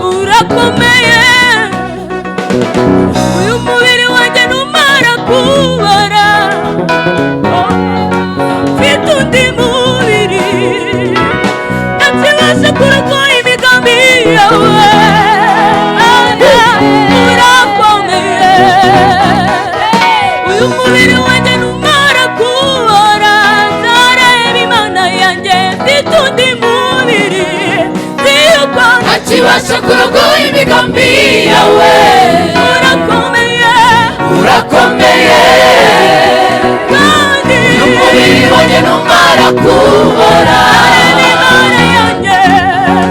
urakomeye uyu mubiri wanjye numara kubara mfite undi mubiri ntakibasha kurogoya imigambi yawe urakomeye uyu mubiri wanjye numara kubara nzareba Imana yanjye mfite undi mubiri ntakibasha kurogoya imigambi yawe urakomeye urakomeye kandi umubiri wanjye numara kubora Imana yanjye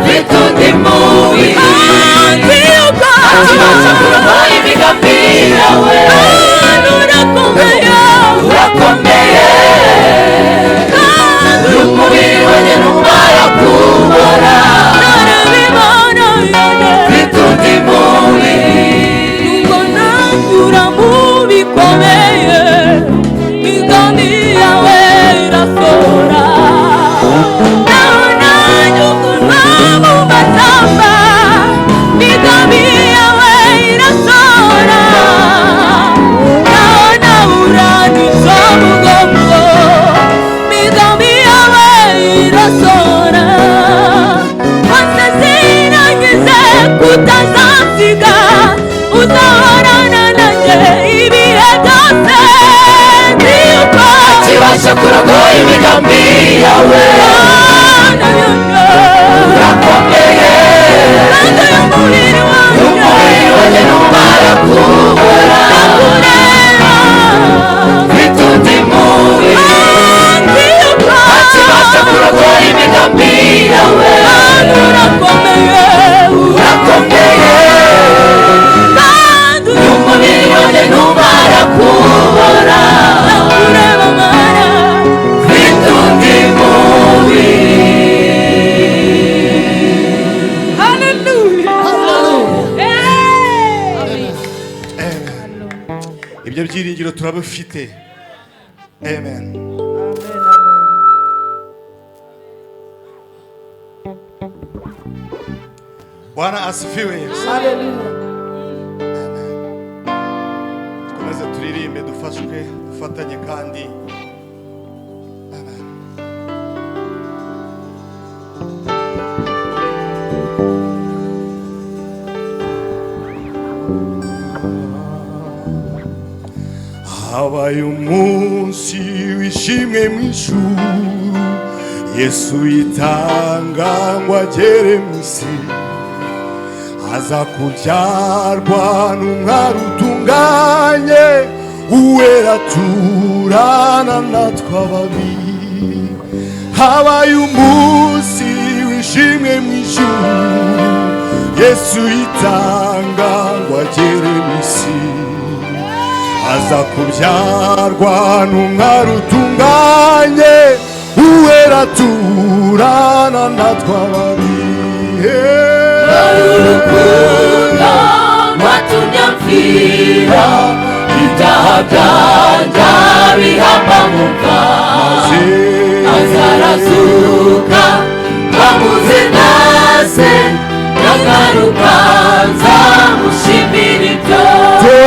mfite undi mubiri ntakibasha kurogoya imigambi yawe urakomeye urakomeye kandi umubiri wanjye numara kubora kurogoya imigambi yawe urakomeye kandi umubiri wanjye numara kubora mfite undi mubiri ntakibasha kurogoya imigambi yawe urakomeye urakomeye kandi umubiri wanjye numara kubora ibyo byiringiro turabifite. Amen. Bwana asifiwe. Haleluya. Tukomeze turirimbe dufashwe dufatanye kandi. Amen. habaye umunsi wishimwe mu ijuru Yesu yitanga ngo agere mu isi aza kubyarwa n'umwari utunganye uwera turana natwe ababiri habaye umunsi wishimwe mu ijuru Yesu yitanga ngo agere mu isi aza kubyarwa n'umwari utunganye uwera turana natwe ababiri urukundo rwatumye mpfira ibyaha byanjye bihamba mu mva azarazuka bamuze nase nagaruka nzamushimira ibyo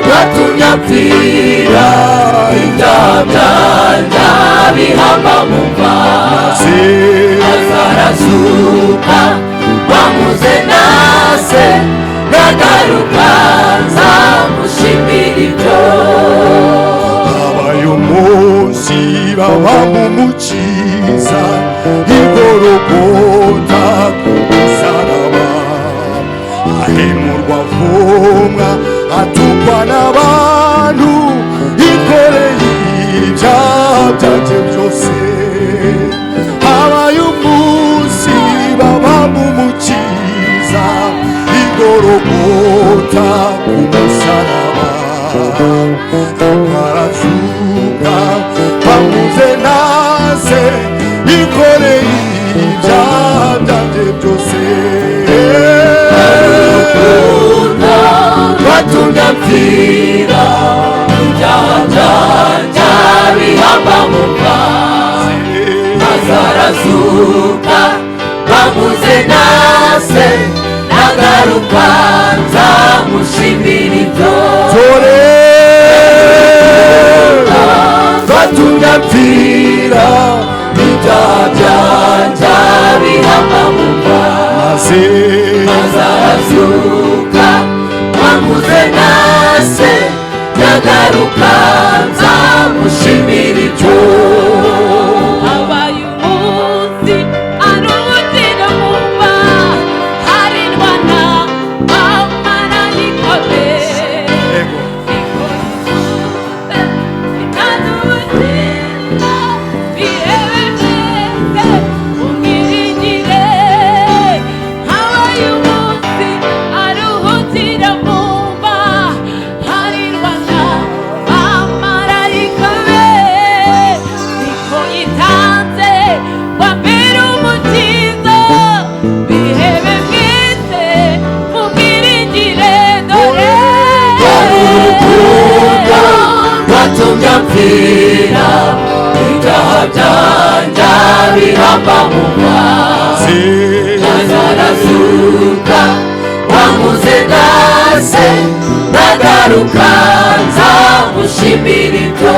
rwatumye mpfira ibyaha byanjye bihamba mu mva azarazuka bamuze nase nagaruka nzamushimira ibyo habaye umunsi babamba umukiza igorogota ku musaraba ahemurwa avumwa atukwa n'abantu yikoreye ibyaha byanjye byose habaye umunsi babamba umukiza igorogota ku musaraba barazuka bamuze nase mpfira ibyaha byanjye bihamba mu mva maze arazuka bamuze nase nagaruka nzamushimira ibyo twatumye mpfira ibyaha byanjye bihamba mu mva maze arazuka bamuze nase nagaruka nzamushimira ibyo habaye umunsi aruhukira mu mva harindwa n'abamarayika be mpfira ibyaha byanjye bihamba mu mva maze arazuka wamuze nase nagaruka nzamushimira ibyo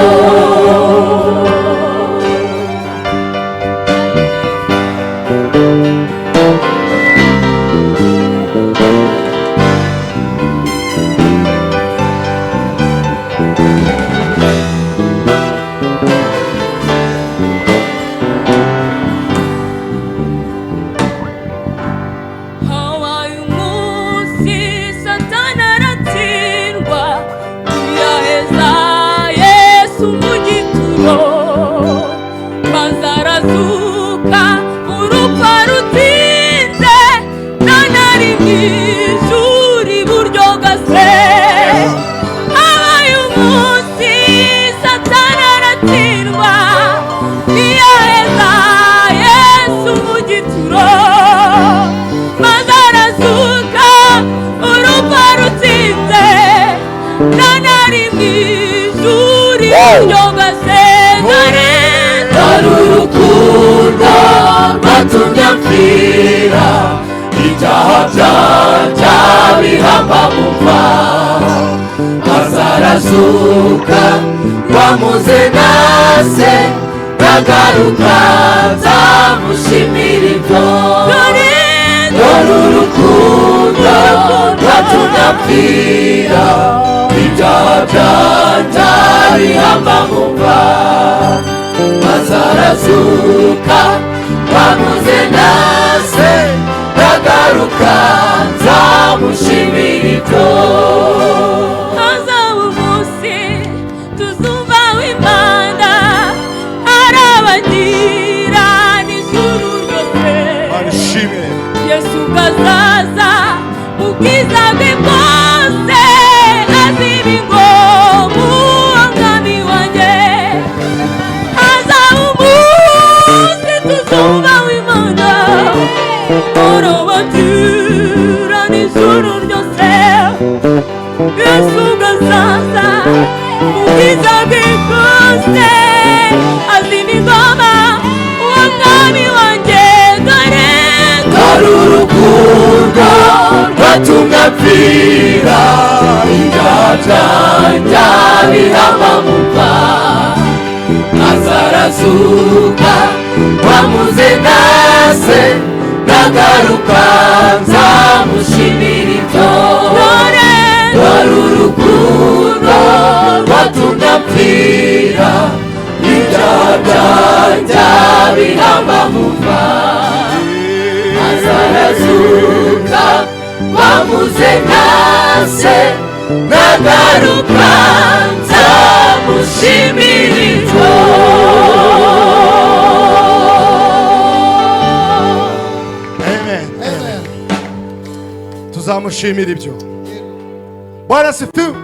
urukundo rwatumye mpfira ibyaha byanjye bihamba mu mva maze arazuka wamuze nase nagaruka nzamushimira ibyo dore urukundo rwatumye mpfira ibyaha byanjye bihamba mu mva maze arazuka wamuze nase nagaruka nzamushimira ibyo hazaba umunsi tuzumva w'Imana arabagira n'ijuru ryose Yesu kazaza mu bwiza bwe bwose aziba ingoma uwo mwami wanjye tuzumva w'Imana arabagira n'ijuru ryose Yesu kazaza mu bwiza bwe bwose aziba ingoma uwo mwami wanjye dore urukundo rwatumye mpfira ibyaha byanjye bihamba mu mva maze arazuka wamuze nase nagaruka nzamushimira ibyo dore urukundo rwatumye mpfira ibyaha byanjye bihamba mu mva maze arazuka wamuze nase nagaruka nzamushimira ibyo tuzamushimira ibyo. Bwana sifiwe.